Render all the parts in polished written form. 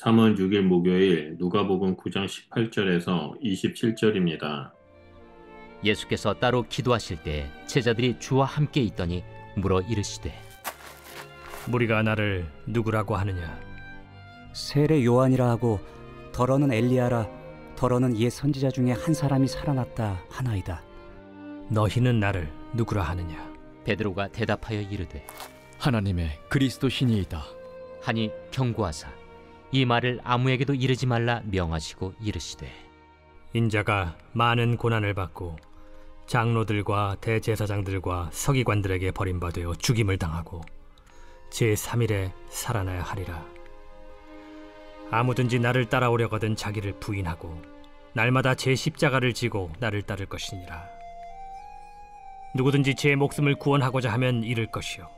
3월 6일 목요일 누가복음 9장 18절에서 27절입니다. 예수께서 따로 기도하실 때 제자들이 주와 함께 있더니 물어 이르시되 무리가 나를 누구라고 하느냐? 세례 요한이라 하고 더러는 엘리야라 더러는 옛 선지자 중에 한 사람이 살아났다 하나이다. 너희는 나를 누구라 하느냐? 베드로가 대답하여 이르되 하나님의 그리스도 신이이다 하니 경고하사 이 말을 아무에게도 이르지 말라 명하시고 이르시되 인자가 많은 고난을 받고 장로들과 대제사장들과 서기관들에게 버림받아 죽임을 당하고 제3일에 살아나야 하리라. 아무든지 나를 따라오려거든 자기를 부인하고 날마다 제 십자가를 지고 나를 따를 것이니라. 누구든지 제 목숨을 구원하고자 하면 잃을 것이요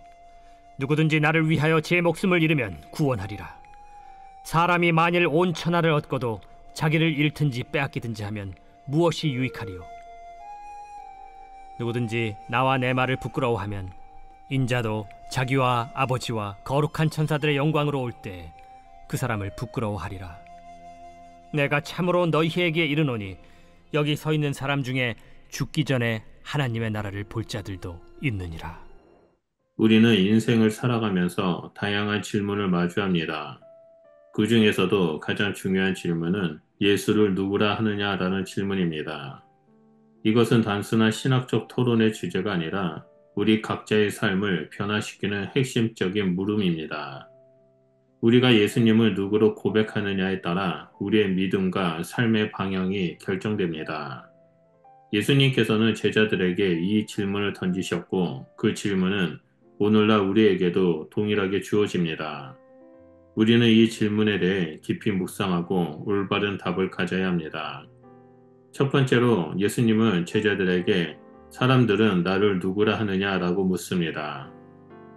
누구든지 나를 위하여 제 목숨을 잃으면 구원하리라. 사람이 만일 온 천하를 얻고도 자기를 잃든지 빼앗기든지 하면 무엇이 유익하리요? 누구든지 나와 내 말을 부끄러워하면 인자도 자기와 아버지와 거룩한 천사들의 영광으로 올 때 그 사람을 부끄러워하리라. 내가 참으로 너희에게 이르노니 여기 서 있는 사람 중에 죽기 전에 하나님의 나라를 볼 자들도 있느니라. 우리는 인생을 살아가면서 다양한 질문을 마주합니다. 그 중에서도 가장 중요한 질문은 예수를 누구라 하느냐라는 질문입니다. 이것은 단순한 신학적 토론의 주제가 아니라 우리 각자의 삶을 변화시키는 핵심적인 물음입니다. 우리가 예수님을 누구로 고백하느냐에 따라 우리의 믿음과 삶의 방향이 결정됩니다. 예수님께서는 제자들에게 이 질문을 던지셨고 그 질문은 오늘날 우리에게도 동일하게 주어집니다. 우리는 이 질문에 대해 깊이 묵상하고 올바른 답을 가져야 합니다. 첫 번째로 예수님은 제자들에게 사람들은 나를 누구라 하느냐라고 묻습니다.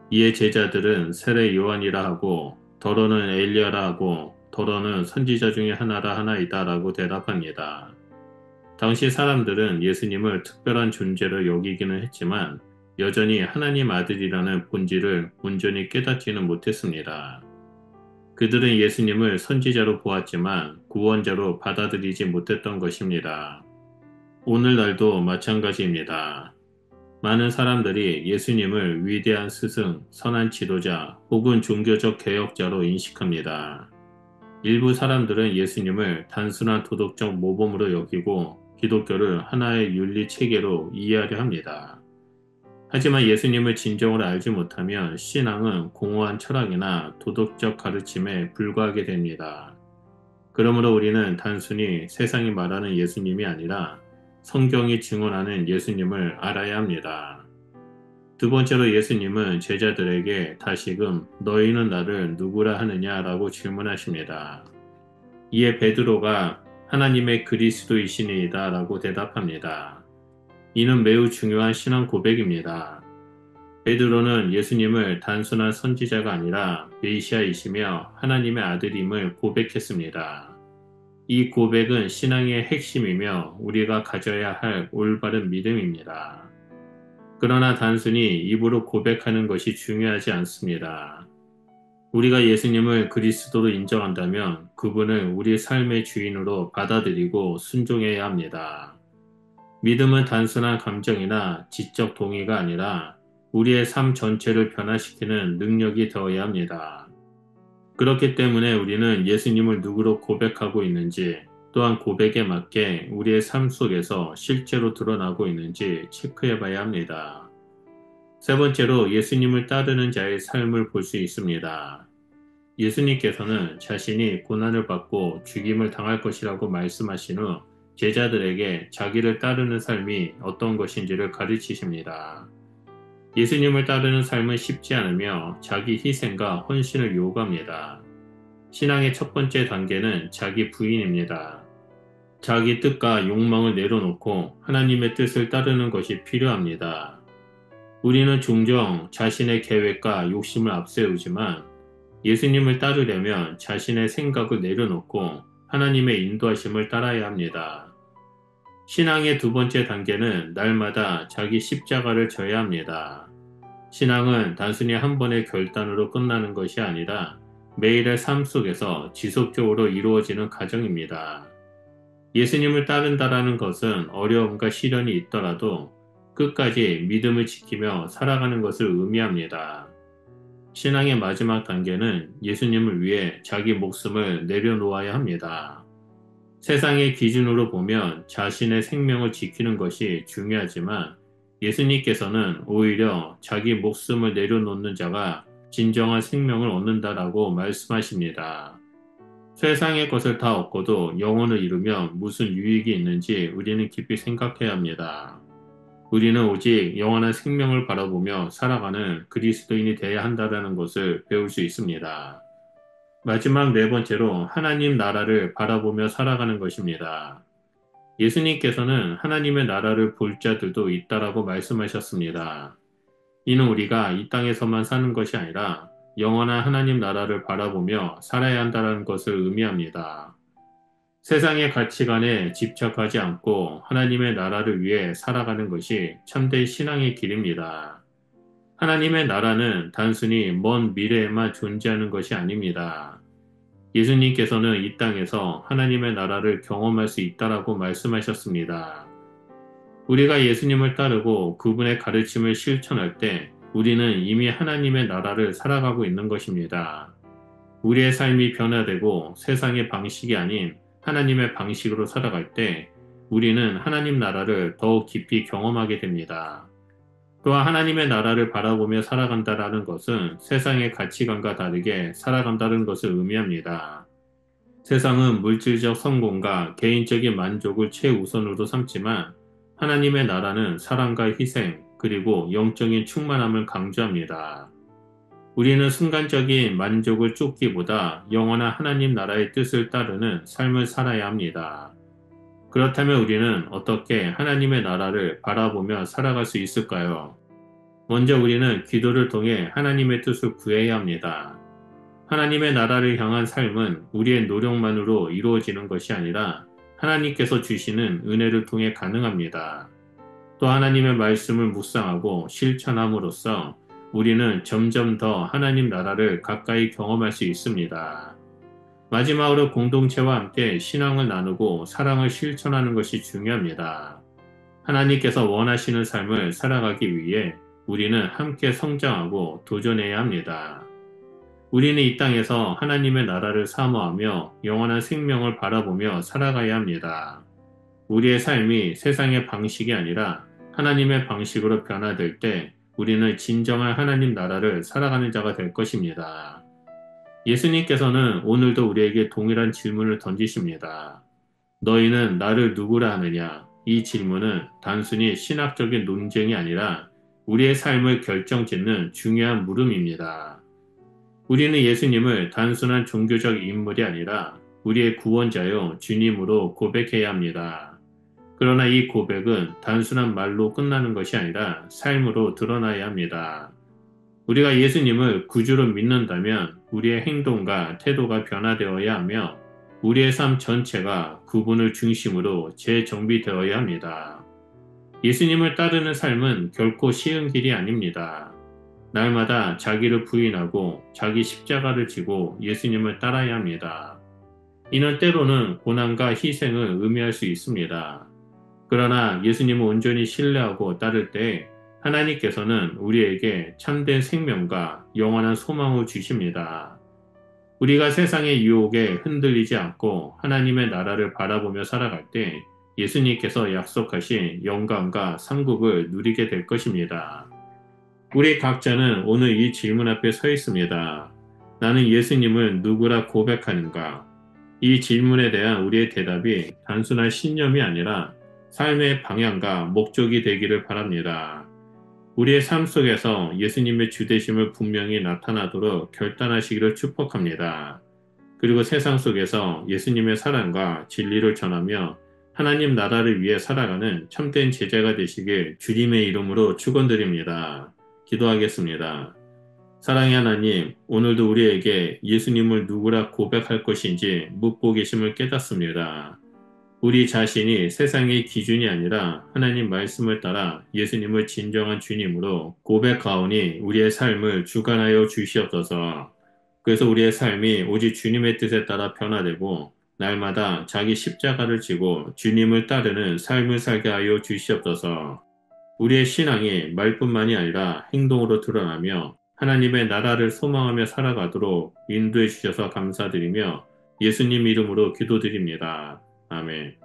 이에 제자들은 세례 요한이라 하고 더러는 엘리야라 하고 더러는 선지자 중에 하나이다 라고 대답합니다. 당시 사람들은 예수님을 특별한 존재로 여기기는 했지만 여전히 하나님 아들이라는 본질을 온전히 깨닫지는 못했습니다. 그들은 예수님을 선지자로 보았지만 구원자로 받아들이지 못했던 것입니다. 오늘날도 마찬가지입니다. 많은 사람들이 예수님을 위대한 스승, 선한 지도자 혹은 종교적 개혁자로 인식합니다. 일부 사람들은 예수님을 단순한 도덕적 모범으로 여기고 기독교를 하나의 윤리 체계로 이해하려 합니다. 하지만 예수님을 진정으로 알지 못하면 신앙은 공허한 철학이나 도덕적 가르침에 불과하게 됩니다. 그러므로 우리는 단순히 세상이 말하는 예수님이 아니라 성경이 증언하는 예수님을 알아야 합니다. 두 번째로 예수님은 제자들에게 다시금 너희는 나를 누구라 하느냐라고 질문하십니다. 이에 베드로가 하나님의 그리스도이시니이다 라고 대답합니다. 이는 매우 중요한 신앙 고백입니다. 베드로는 예수님을 단순한 선지자가 아니라 메시아이시며 하나님의 아들임을 고백했습니다. 이 고백은 신앙의 핵심이며 우리가 가져야 할 올바른 믿음입니다. 그러나 단순히 입으로 고백하는 것이 중요하지 않습니다. 우리가 예수님을 그리스도로 인정한다면 그분을 우리 삶의 주인으로 받아들이고 순종해야 합니다. 믿음은 단순한 감정이나 지적 동의가 아니라 우리의 삶 전체를 변화시키는 능력이 되어야 합니다. 그렇기 때문에 우리는 예수님을 누구로 고백하고 있는지 또한 고백에 맞게 우리의 삶 속에서 실제로 드러나고 있는지 체크해 봐야 합니다. 세 번째로 예수님을 따르는 자의 삶을 볼 수 있습니다. 예수님께서는 자신이 고난을 받고 죽임을 당할 것이라고 말씀하신 후 제자들에게 자기를 따르는 삶이 어떤 것인지를 가르치십니다. 예수님을 따르는 삶은 쉽지 않으며 자기 희생과 헌신을 요구합니다. 신앙의 첫 번째 단계는 자기 부인입니다. 자기 뜻과 욕망을 내려놓고 하나님의 뜻을 따르는 것이 필요합니다. 우리는 종종 자신의 계획과 욕심을 앞세우지만 예수님을 따르려면 자신의 생각을 내려놓고 하나님의 인도하심을 따라야 합니다. 신앙의 두 번째 단계는 날마다 자기 십자가를 져야 합니다. 신앙은 단순히 한 번의 결단으로 끝나는 것이 아니라 매일의 삶 속에서 지속적으로 이루어지는 과정입니다. 예수님을 따른다라는 것은 어려움과 시련이 있더라도 끝까지 믿음을 지키며 살아가는 것을 의미합니다. 신앙의 마지막 단계는 예수님을 위해 자기 목숨을 내려놓아야 합니다. 세상의 기준으로 보면 자신의 생명을 지키는 것이 중요하지만 예수님께서는 오히려 자기 목숨을 내려놓는 자가 진정한 생명을 얻는다라고 말씀하십니다. 세상의 것을 다 얻고도 영혼을 잃으면 무슨 유익이 있는지 우리는 깊이 생각해야 합니다. 우리는 오직 영원한 생명을 바라보며 살아가는 그리스도인이 되어야 한다는 것을 배울 수 있습니다. 마지막 네 번째로 하나님 나라를 바라보며 살아가는 것입니다. 예수님께서는 하나님의 나라를 볼 자들도 있다라고 말씀하셨습니다. 이는 우리가 이 땅에서만 사는 것이 아니라 영원한 하나님 나라를 바라보며 살아야 한다는 것을 의미합니다. 세상의 가치관에 집착하지 않고 하나님의 나라를 위해 살아가는 것이 참된 신앙의 길입니다. 하나님의 나라는 단순히 먼 미래에만 존재하는 것이 아닙니다. 예수님께서는 이 땅에서 하나님의 나라를 경험할 수 있다라고 말씀하셨습니다. 우리가 예수님을 따르고 그분의 가르침을 실천할 때 우리는 이미 하나님의 나라를 살아가고 있는 것입니다. 우리의 삶이 변화되고 세상의 방식이 아닌 하나님의 방식으로 살아갈 때 우리는 하나님 나라를 더욱 깊이 경험하게 됩니다. 또한 하나님의 나라를 바라보며 살아간다라는 것은 세상의 가치관과 다르게 살아간다는 것을 의미합니다. 세상은 물질적 성공과 개인적인 만족을 최우선으로 삼지만 하나님의 나라는 사랑과 희생 그리고 영적인 충만함을 강조합니다. 우리는 순간적인 만족을 쫓기보다 영원한 하나님 나라의 뜻을 따르는 삶을 살아야 합니다. 그렇다면 우리는 어떻게 하나님의 나라를 바라보며 살아갈 수 있을까요? 먼저 우리는 기도를 통해 하나님의 뜻을 구해야 합니다. 하나님의 나라를 향한 삶은 우리의 노력만으로 이루어지는 것이 아니라 하나님께서 주시는 은혜를 통해 가능합니다. 또 하나님의 말씀을 묵상하고 실천함으로써 우리는 점점 더 하나님 나라를 가까이 경험할 수 있습니다. 마지막으로 공동체와 함께 신앙을 나누고 사랑을 실천하는 것이 중요합니다. 하나님께서 원하시는 삶을 살아가기 위해 우리는 함께 성장하고 도전해야 합니다. 우리는 이 땅에서 하나님의 나라를 사모하며 영원한 생명을 바라보며 살아가야 합니다. 우리의 삶이 세상의 방식이 아니라 하나님의 방식으로 변화될 때 우리는 진정한 하나님 나라를 살아가는 자가 될 것입니다. 예수님께서는 오늘도 우리에게 동일한 질문을 던지십니다. 너희는 나를 누구라 하느냐? 이 질문은 단순히 신학적인 논쟁이 아니라 우리의 삶을 결정짓는 중요한 물음입니다. 우리는 예수님을 단순한 종교적 인물이 아니라 우리의 구원자요 주님으로 고백해야 합니다. 그러나 이 고백은 단순한 말로 끝나는 것이 아니라 삶으로 드러나야 합니다. 우리가 예수님을 구주로 믿는다면 우리의 행동과 태도가 변화되어야 하며 우리의 삶 전체가 그분을 중심으로 재정비되어야 합니다. 예수님을 따르는 삶은 결코 쉬운 길이 아닙니다. 날마다 자기를 부인하고 자기 십자가를 지고 예수님을 따라야 합니다. 이는 때로는 고난과 희생을 의미할 수 있습니다. 그러나 예수님을 온전히 신뢰하고 따를 때 하나님께서는 우리에게 참된 생명과 영원한 소망을 주십니다. 우리가 세상의 유혹에 흔들리지 않고 하나님의 나라를 바라보며 살아갈 때 예수님께서 약속하신 영광과 상급을 누리게 될 것입니다. 우리 각자는 오늘 이 질문 앞에 서 있습니다. 나는 예수님을 누구라 고백하는가? 이 질문에 대한 우리의 대답이 단순한 신념이 아니라 삶의 방향과 목적이 되기를 바랍니다. 우리의 삶 속에서 예수님의 주되심을 분명히 나타나도록 결단하시기를 축복합니다. 그리고 세상 속에서 예수님의 사랑과 진리를 전하며 하나님 나라를 위해 살아가는 참된 제자가 되시길 주님의 이름으로 축원드립니다. 기도하겠습니다. 사랑의 하나님, 오늘도 우리에게 예수님을 누구라 고백할 것인지 묻고 계심을 깨닫습니다. 우리 자신이 세상의 기준이 아니라 하나님 말씀을 따라 예수님을 진정한 주님으로 고백하오니 우리의 삶을 주관하여 주시옵소서. 그래서 우리의 삶이 오직 주님의 뜻에 따라 변화되고 날마다 자기 십자가를 지고 주님을 따르는 삶을 살게 하여 주시옵소서. 우리의 신앙이 말뿐만이 아니라 행동으로 드러나며 하나님의 나라를 소망하며 살아가도록 인도해 주셔서 감사드리며 예수님 이름으로 기도드립니다. 아멘.